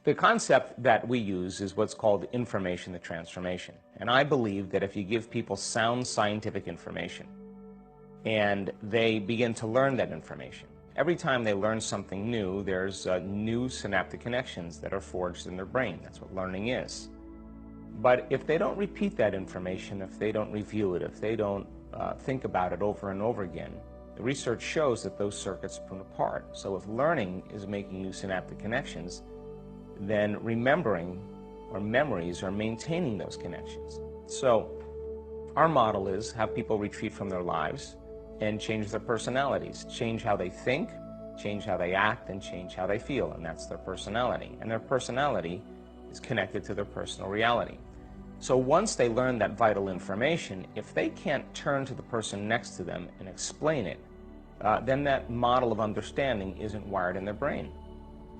The concept that we use is what's called information to transformation. And I believe that if you give people sound scientific information and they begin to learn that information, every time they learn something new, there's new synaptic connections that are forged in their brain. That's what learning is. But if they don't repeat that information, if they don't review it, if they don't think about it over and over again, the research shows that those circuits prune apart. So if learning is making new synaptic connections, then remembering or memories are maintaining those connections. So our model is have people retreat from their lives and change their personalities, change how they think, change how they act, and change how they feel, and that's their personality. And their personality is connected to their personal reality. So once they learn that vital information, if they can't turn to the person next to them and explain it, then that model of understanding isn't wired in their brain.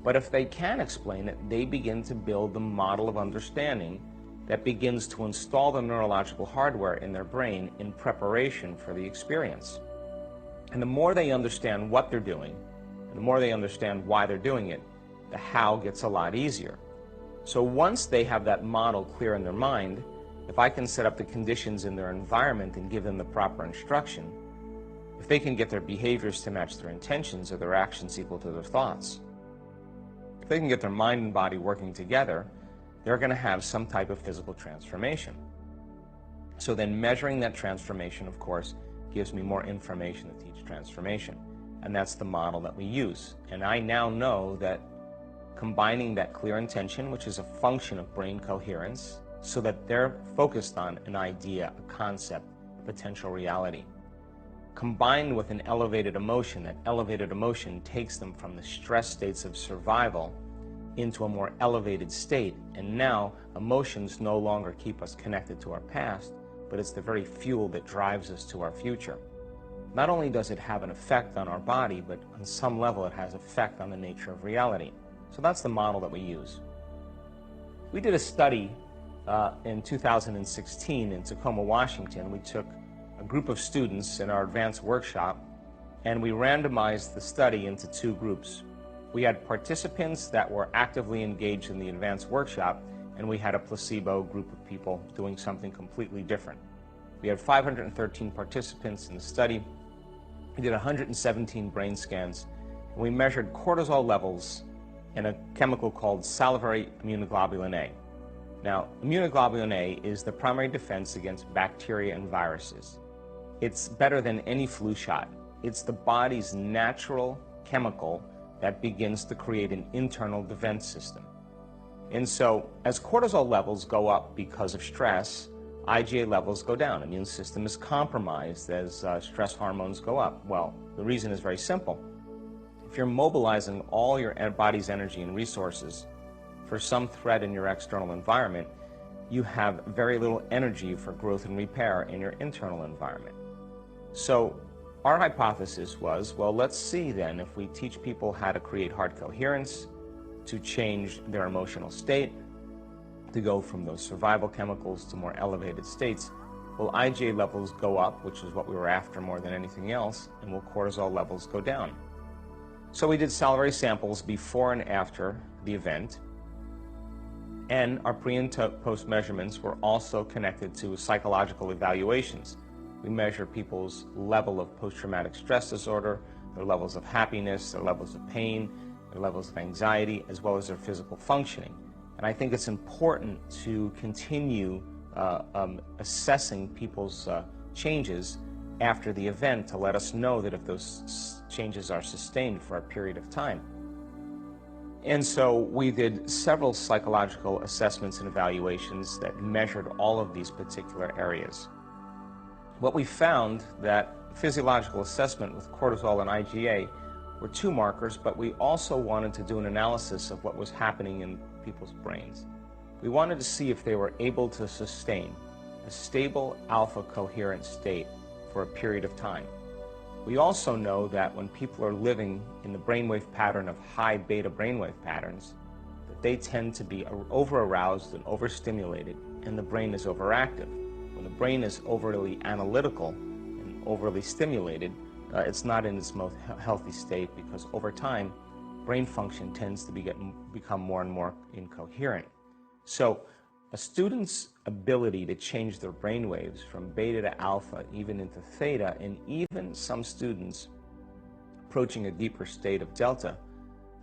But if they can explain it, they begin to build the model of understanding that begins to install the neurological hardware in their brain in preparation for the experience. And the more they understand what they're doing, and the more they understand why they're doing it, the how gets a lot easier. So once they have that model clear in their mind, if I can set up the conditions in their environment and give them the proper instruction, if they can get their behaviors to match their intentions or their actions equal to their thoughts, if they can get their mind and body working together, they're going to have some type of physical transformation. So then measuring that transformation, of course, gives me more information to teach transformation. And that's the model that we use. And I now know that combining that clear intention, which is a function of brain coherence, so that they're focused on an idea, a concept, a potential reality, combined with an elevated emotion, that elevated emotion takes them from the stress states of survival into a more elevated state. And now emotions no longer keep us connected to our past, but it's the very fuel that drives us to our future. Not only does it have an effect on our body, but on some level it has effect on the nature of reality. So that's the model that we use. We did a study in 2016 in Tacoma, Washington. We took a group of students in our advanced workshop, and we randomized the study into two groups. We had participants that were actively engaged in the advanced workshop, and we had a placebo group of people doing something completely different. We had 513 participants in the study. We did 117 brain scans, and we measured cortisol levels in a chemical called salivary immunoglobulin A. Now, immunoglobulin A is the primary defense against bacteria and viruses. It's better than any flu shot. It's the body's natural chemical that begins to create an internal defense system. And so, as cortisol levels go up because of stress, IgA levels go down. Immune system is compromised as stress hormones go up. Well, the reason is very simple. If you're mobilizing all your body's energy and resources for some threat in your external environment, you have very little energy for growth and repair in your internal environment. So our hypothesis was, well, let's see then if we teach people how to create heart coherence, to change their emotional state, to go from those survival chemicals to more elevated states, will IgA levels go up, which is what we were after more than anything else, and will cortisol levels go down? So we did salivary samples before and after the event, and our pre and post measurements were also connected to psychological evaluations. We measure people's level of post-traumatic stress disorder, their levels of happiness, their levels of pain, their levels of anxiety, as well as their physical functioning. And I think it's important to continue assessing people's changes after the event to let us know that if those changes are sustained for a period of time. And so we did several psychological assessments and evaluations that measured all of these particular areas. What we found that physiological assessment with cortisol and IgA were two markers, but we also wanted to do an analysis of what was happening in people's brains. We wanted to see if they were able to sustain a stable alpha coherent state for a period of time. We also know that when people are living in the brainwave pattern of high beta brainwave patterns, that they tend to be over-aroused and overstimulated, and the brain is overactive. When the brain is overly analytical and overly stimulated, it's not in its most healthy state, because over time brain function tends to become more and more incoherent. So a student's ability to change their brain waves from beta to alpha, even into theta, and even some students approaching a deeper state of delta,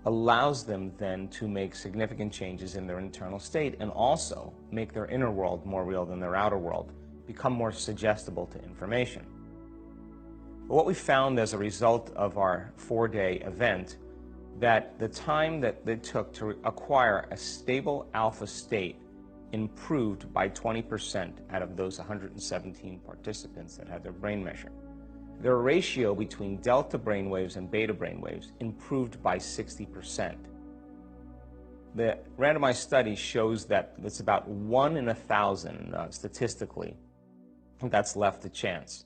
allows them then to make significant changes in their internal state and also make their inner world more real than their outer world, become more suggestible to information. But what we found as a result of our 4-day event, that the time that it took to acquire a stable alpha state improved by 20% out of those 117 participants that had their brain measured. Their ratio between delta brainwaves and beta brainwaves improved by 60%. The randomized study shows that it's about 1 in 1,000 statistically that's left to chance.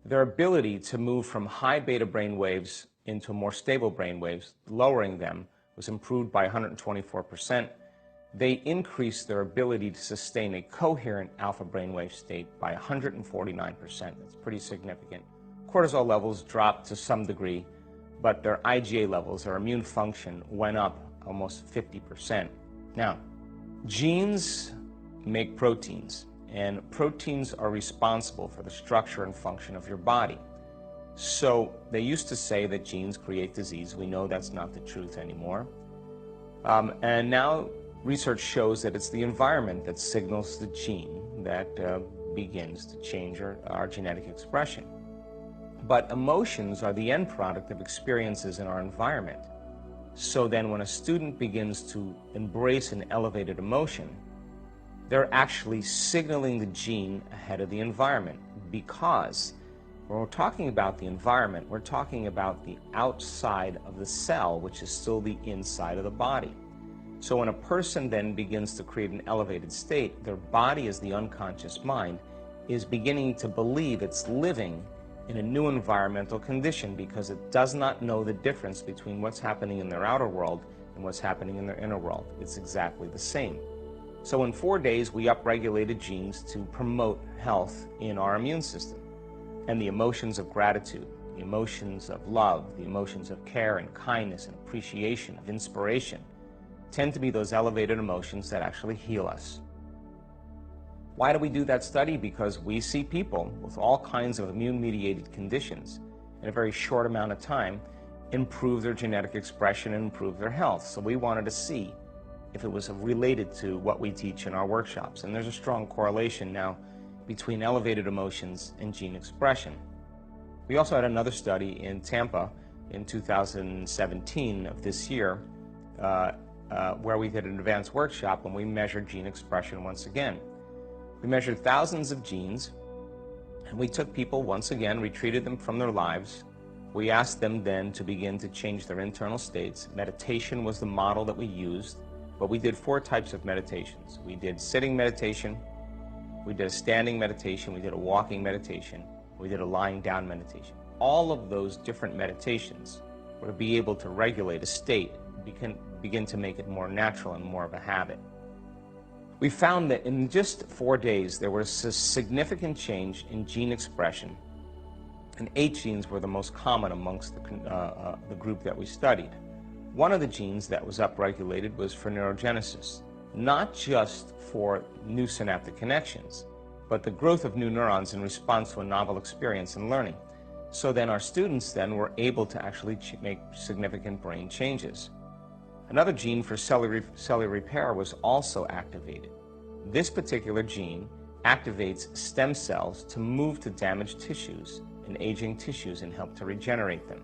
Their ability to move from high beta brainwaves into more stable brainwaves, lowering them, was improved by 124%. They increased their ability to sustain a coherent alpha brainwave state by 149%. That's pretty significant. Cortisol levels dropped to some degree, but their IgA levels, their immune function, went up almost 50%. Now, genes make proteins, and proteins are responsible for the structure and function of your body. So they used to say that genes create disease. We know that's not the truth anymore. And now research shows that it's the environment that signals the gene that begins to change our genetic expression. But emotions are the end product of experiences in our environment. So then when a student begins to embrace an elevated emotion, they're actually signaling the gene ahead of the environment, because when we're talking about the environment, we're talking about the outside of the cell, which is still the inside of the body. So when a person then begins to create an elevated state, their body, as the unconscious mind, is beginning to believe it's living in a new environmental condition, because it does not know the difference between what's happening in their outer world and what's happening in their inner world. It's exactly the same. So in 4 days, we upregulated genes to promote health in our immune system. And the emotions of gratitude, the emotions of love, the emotions of care and kindness and appreciation, of inspiration, tend to be those elevated emotions that actually heal us. Why do we do that study? Because we see people with all kinds of immune-mediated conditions in a very short amount of time improve their genetic expression and improve their health. So we wanted to see if it was related to what we teach in our workshops. And there's a strong correlation now between elevated emotions and gene expression. We also had another study in Tampa in 2017 of this year where we did an advanced workshop and we measured gene expression once again. We measured thousands of genes, and we took people once again, retreated them from their lives. We asked them then to begin to change their internal states. Meditation was the model that we used, but we did 4 types of meditations. We did sitting meditation, we did a standing meditation, we did a walking meditation, we did a lying down meditation. All of those different meditations were to be able to regulate a state, begin to make it more natural and more of a habit. We found that in just 4 days, there was a significant change in gene expression, and 8 genes were the most common amongst the group that we studied. One of the genes that was upregulated was for neurogenesis, not just for new synaptic connections, but the growth of new neurons in response to a novel experience and learning. So then our students then were able to actually make significant brain changes. Another gene for cellular repair was also activated. This particular gene activates stem cells to move to damaged tissues and aging tissues and help to regenerate them.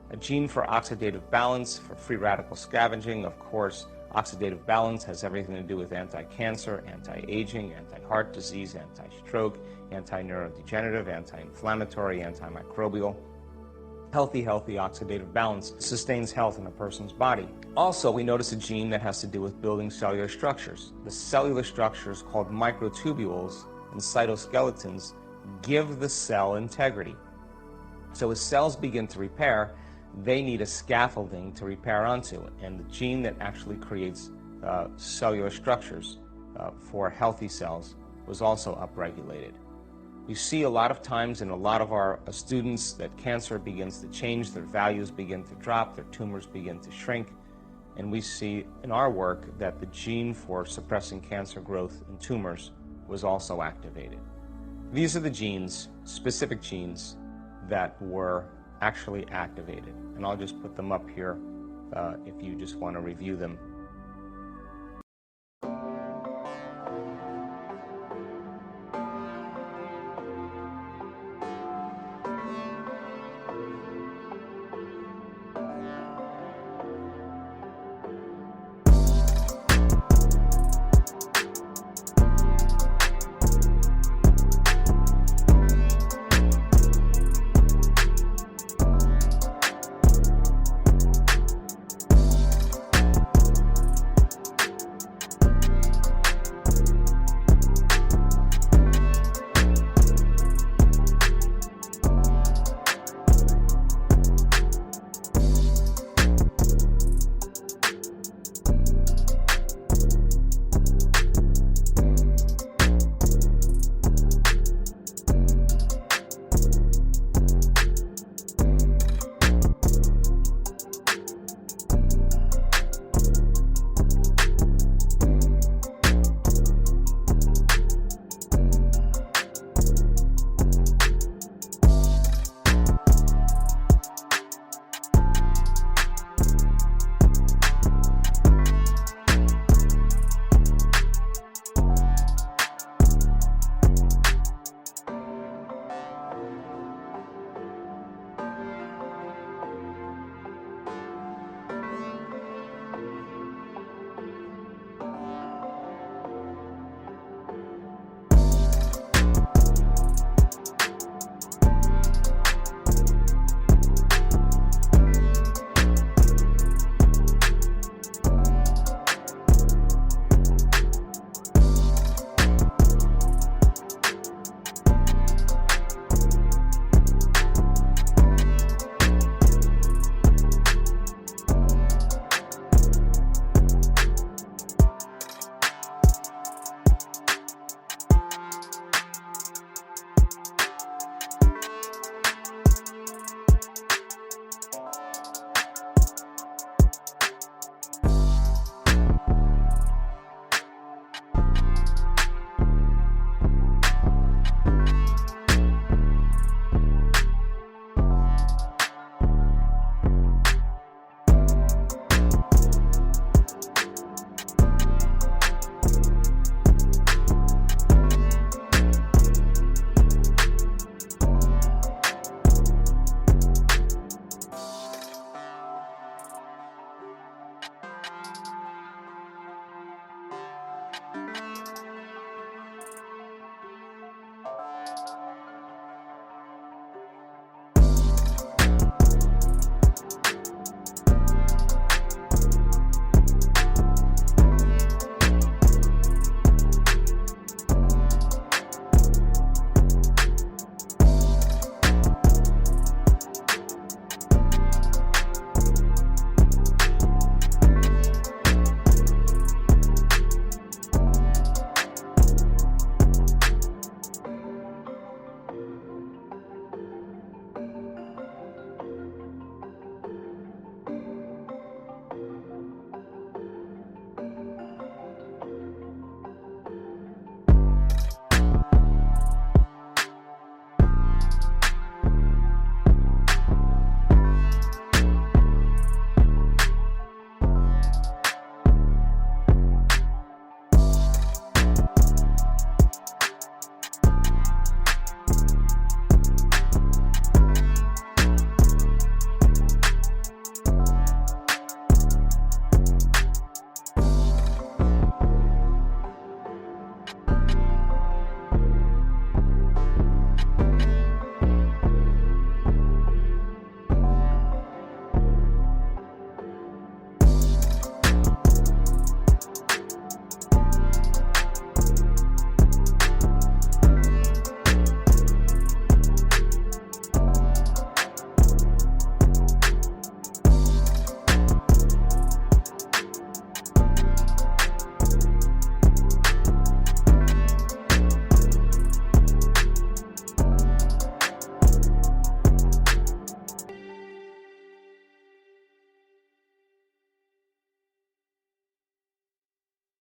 A gene for oxidative balance, for free radical scavenging. Of course, oxidative balance has everything to do with anti-cancer, anti-aging, anti-heart disease, anti-stroke, anti-neurodegenerative, anti-inflammatory, antimicrobial. Healthy oxidative balance sustains health in a person's body. Also, we notice a gene that has to do with building cellular structures. The cellular structures called microtubules and cytoskeletons give the cell integrity. So as cells begin to repair, they need a scaffolding to repair onto, and the gene that actually creates cellular structures for healthy cells was also upregulated. You see a lot of times in a lot of our students that cancer begins to change, their values begin to drop, their tumors begin to shrink, and we see in our work that the gene for suppressing cancer growth in tumors was also activated. These are the genes, specific genes, that were actually activated, and I'll just put them up here if you just want to review them.